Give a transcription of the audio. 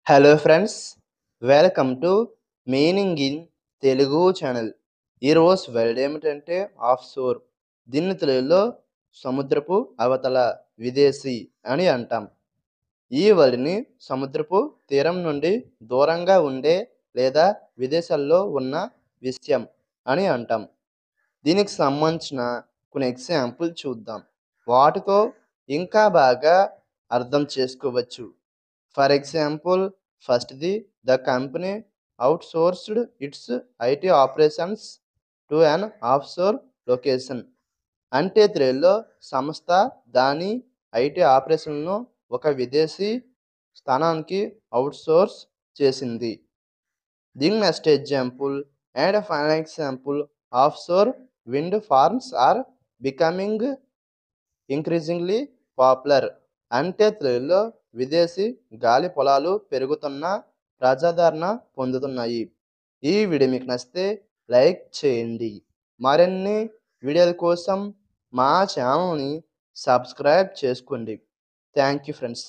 Hello friends, welcome to meaning in Telugu channel. ఈరోజు word ఏమిటంటే of షోర్. దీన్ని తెలుగులో సముద్రపు అవతల, విదేశీ అని అంటాం. ఈ వర్డ్ని సముద్రపు తీరం నుండి దూరంగా ఉండే లేదా విదేశాల్లో ఉన్న విషయం అని అంటాం. దీనికి సంబంధించిన కొన్ని ఎగ్జాంపుల్ చూద్దాం. వాటితో ఇంకా బాగా అర్థం చేసుకోవచ్చు. ఫర్ ఎగ్జాంపుల్, ఫస్ట్‌ది, the company outsourced it's IT operations to an offshore location. అంటే తెలుగులో సంస్థ దాని ఐటీ ఆపరేషన్లను ఒక విదేశీ స్థానానికి అవుట్‌సోర్స్ చేసింది. దీని next example and final example, offshore wind farms are becoming increasingly popular. అంటే తెలుగులో విదేశీ గాలి పొలాలు పెరుగుతున్న ప్రజాదరణ పొందుతున్నాయి. ఈ వీడియో మీకు నచ్చితే లైక్ చేయండి. మరిన్ని వీడియోల కోసం మా ఛానల్ని సబ్స్క్రైబ్ చేసుకోండి. Thank you friends.